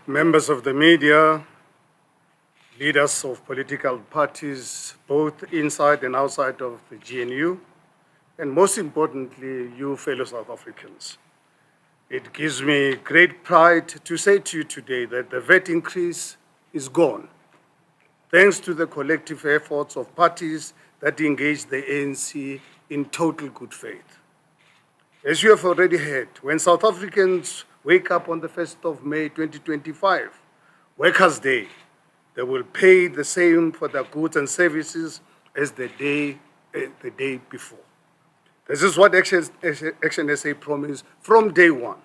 members of the media, leaders of political parties, both inside and outside of the GNU, and most importantly, you fellow South Africans. It gives me great pride to say to you today that the VAT increase is gone, thanks to the collective efforts of parties that engage the ANC in total good faith. As you have already heard, when South Africans wake up on the 1st of May 2025, Workers' Day, they will pay the same for their goods and services as the day before. This is what ActionSA promised from day one,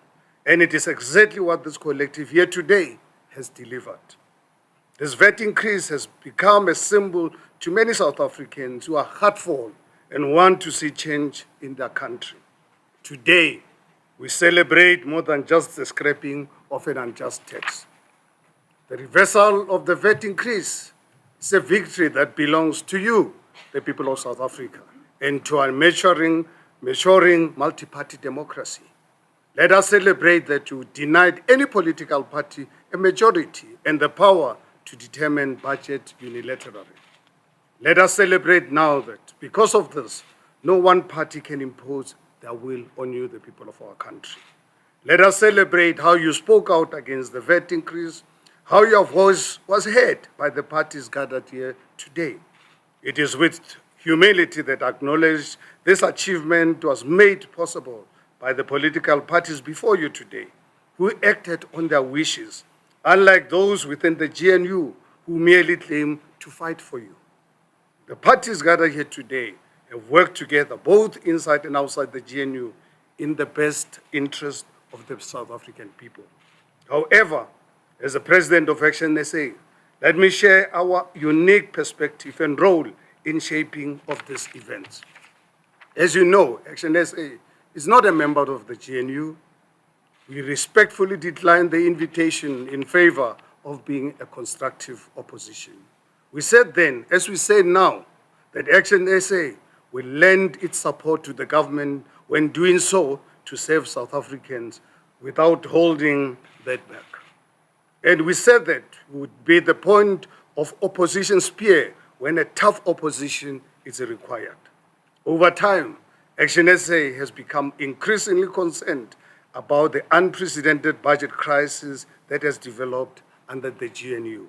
and it is exactly what this collective here today has delivered. This VAT increase has become a symbol to many South Africans who are heartful and want to see change in their country. Today, we celebrate more than just the scrapping of an unjust tax. The reversal of the VAT increase is a victory that belongs to you, the people of South Africa, and to our maturing multi-party democracy. Let us celebrate that you denied any political party a majority and the power to determine budget unilaterally. Let us celebrate now that because of this, no one party can impose their will on you, the people of our country. Let us celebrate how you spoke out against the VAT increase, how your voice was heard by the parties gathered here today. It is with humility that I acknowledge this achievement was made possible by the political parties before you today, who acted on their wishes, unlike those within the GNU who merely claim to fight for you. The parties gathered here today have worked together, both inside and outside the GNU, in the best interest of the South African people. However, as the president of ActionSA, let me share our unique perspective and role in shaping of this event. As you know, ActionSA is not a member of the GNU. We respectfully decline the invitation in favor of being a constructive opposition. We said then, as we say now, that ActionSA will lend its support to the government when doing so to save South Africans without holding that back. And we said that would be the point of opposition spear when a tough opposition is required. Over time, ActionSA has become increasingly concerned about the unprecedented budget crisis that has developed under the GNU.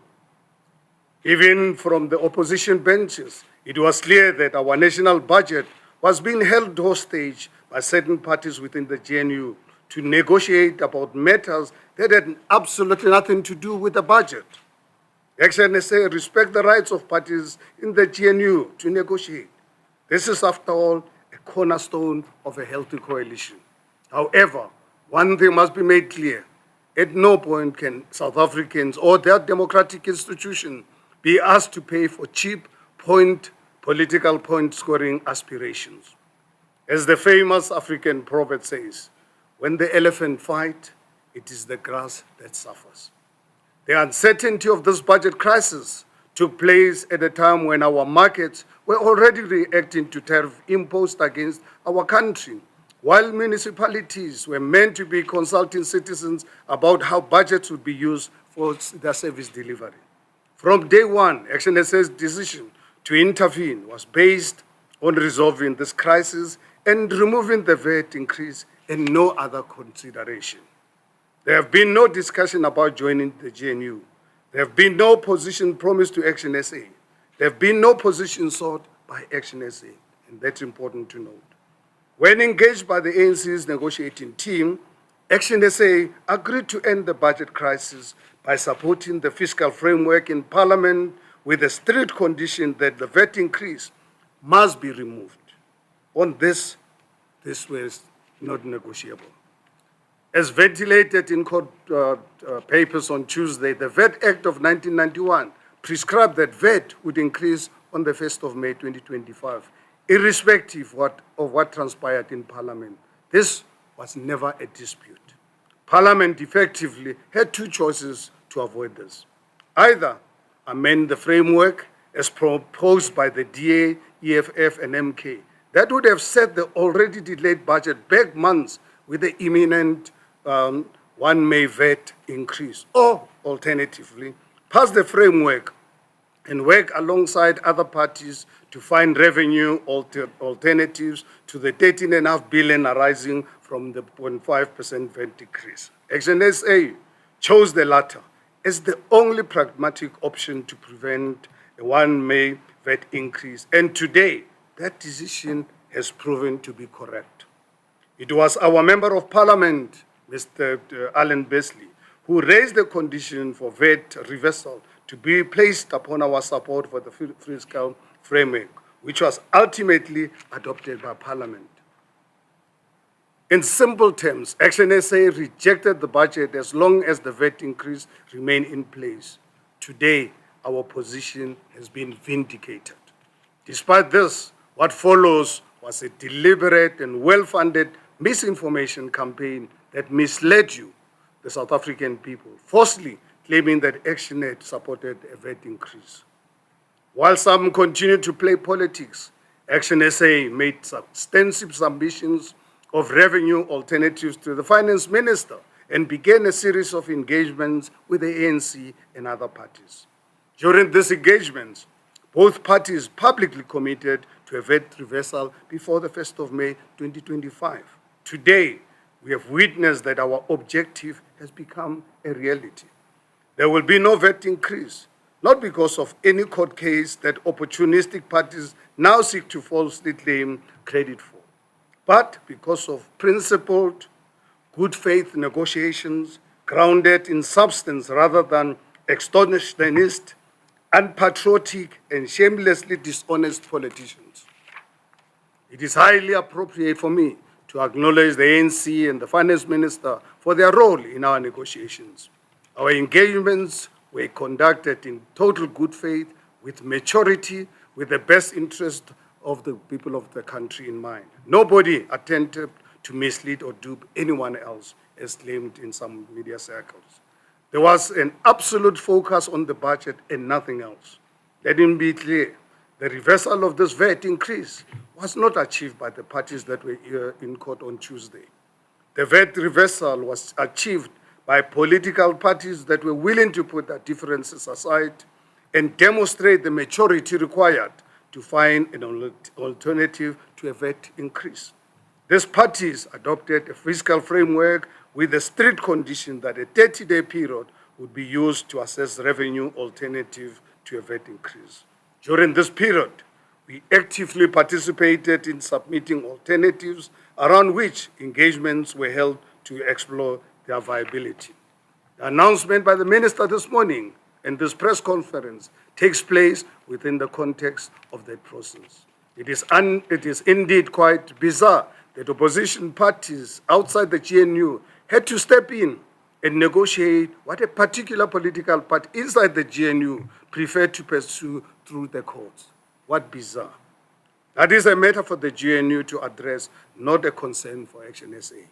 Even from the opposition benches, it was clear that our national budget was being held hostage by certain parties within the GNU to negotiate about matters that had absolutely nothing to do with the budget. ActionSA respects the rights of parties in the GNU to negotiate. This is, after all, a cornerstone of a healthy coalition. However, one thing must be made clear. At no point can South Africans or their democratic institution be asked to pay for cheap political point-scoring aspirations. As the famous African proverb says, when the elephant fights, it is the grass that suffers. The uncertainty of this budget crisis took place at a time when our markets were already reacting to tariff imposed against our country, while municipalities were meant to be consulting citizens about how budgets would be used for their service delivery. From day one, ActionSA's decision to intervene was based on resolving this crisis and removing the VAT increase and no other consideration. There have been no discussion about joining the GNU. There have been no position promised to ActionSA. There have been no position sought by ActionSA, and that's important to note. When engaged by the ANC's negotiating team, ActionSA agreed to end the budget crisis by supporting the fiscal framework in Parliament with a strict condition that the VAT increase must be removed. On this was not negotiable. As ventilated in court papers on Tuesday, the VAT Act of 1991 prescribed that VAT would increase on the 1st of May 2025, irrespective of what transpired in Parliament. This was never a dispute. Parliament effectively had two choices to avoid this. Either amend the framework as proposed by the DA, EFF, and MK. That would have set the already delayed budget back months with the imminent 1 May VAT increase. Or alternatively, pass the framework and work alongside other parties to find revenue alternatives to the 13.5 billion arising from the 0.5% VAT decrease. ActionSA chose the latter as the only pragmatic option to prevent a 1 May VAT increase, and today that decision has proven to be correct. It was our Member of Parliament, Mr. Alan Besley, who raised the condition for VAT reversal to be placed upon our support for the fiscal framework, which was ultimately adopted by Parliament. In simple terms, ActionSA rejected the budget as long as the VAT increase remained in place. Today, our position has been vindicated. Despite this, what follows was a deliberate and well-funded misinformation campaign that misled you, the South African people, falsely claiming that ActionSA supported a VAT increase. While some continued to play politics, ActionSA made extensive submissions of revenue alternatives to the finance minister and began a series of engagements with the ANC and other parties. During these engagements, both parties publicly committed to a VAT reversal before the 1st of May 2025. Today, we have witnessed that our objective has become a reality. There will be no VAT increase, not because of any court case that opportunistic parties now seek to falsely claim credit for, but because of principled, good faith negotiations grounded in substance rather than extortionist, unpatriotic, and shamelessly dishonest politicians. It is highly appropriate for me to acknowledge the ANC and the finance minister for their role in our negotiations. Our engagements were conducted in total good faith, with maturity, with the best interest of the people of the country in mind. Nobody attempted to mislead or dupe anyone else, as claimed in some media circles. There was an absolute focus on the budget and nothing else. Let me be clear, the reversal of this VAT increase was not achieved by the parties that were here in court on Tuesday. The VAT reversal was achieved by political parties that were willing to put their differences aside and demonstrate the maturity required to find an alternative to a VAT increase. These parties adopted a fiscal framework with the strict condition that a 30-day period would be used to assess revenue alternative to a VAT increase. During this period, we actively participated in submitting alternatives around which engagements were held to explore their viability. The announcement by the minister this morning and this press conference takes place within the context of that process. It is indeed quite bizarre that opposition parties outside the GNU had to step in and negotiate what a particular political party inside the GNU preferred to pursue through the courts. What bizarre. That is a matter for the GNU to address, not a concern for ActionSA.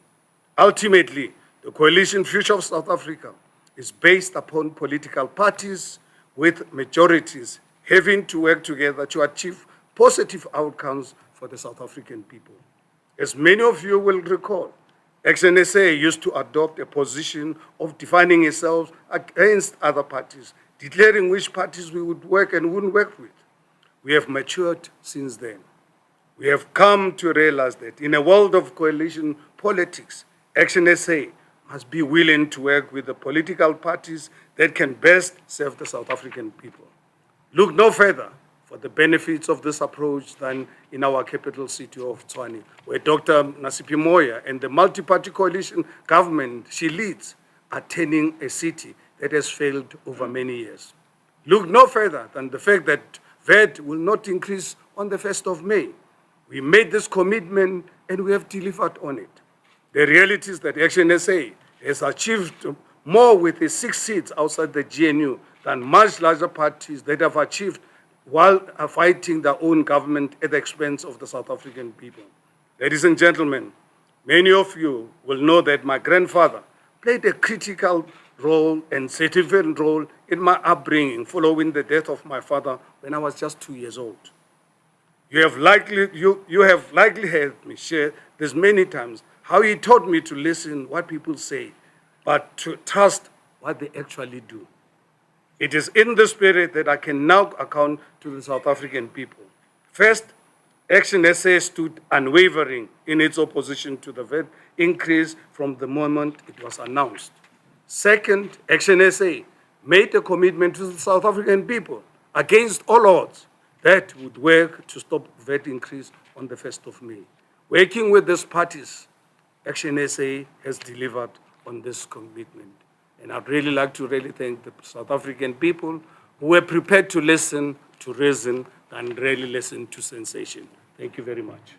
Ultimately, the coalition future of South Africa is based upon political parties with majorities having to work together to achieve positive outcomes for the South African people. As many of you will recall, ActionSA used to adopt a position of defining itself against other parties, declaring which parties we would work and wouldn't work with. We have matured since then. We have come to realize that in a world of coalition politics, ActionSA must be willing to work with the political parties that can best serve the South African people. Look no further for the benefits of this approach than in our capital city of Tshwane, where Dr. Nasipi Moya and the multi-party coalition government she leads are turning a city that has failed over many years. Look no further than the fact that VAT will not increase on the 1st of May. We made this commitment and we have delivered on it. The reality is that ActionSA has achieved more with its 6 seats outside the GNU than much larger parties that have achieved while fighting their own government at the expense of the South African people. Ladies and gentlemen, many of you will know that my grandfather played a critical role and significant role in my upbringing following the death of my father when I was just 2 years old. You have likely heard me share this many times, how he taught me to listen what people say, but to trust what they actually do. It is in this spirit that I can now account to the South African people. First, ActionSA stood unwavering in its opposition to the VAT increase from the moment it was announced. Second, ActionSA made a commitment to the South African people against all odds that would work to stop VAT increase on the 1st of May. Working with these parties, ActionSA has delivered on this commitment. And I'd really like to thank the South African people who were prepared to listen to reason and really listen to sensation. Thank you very much.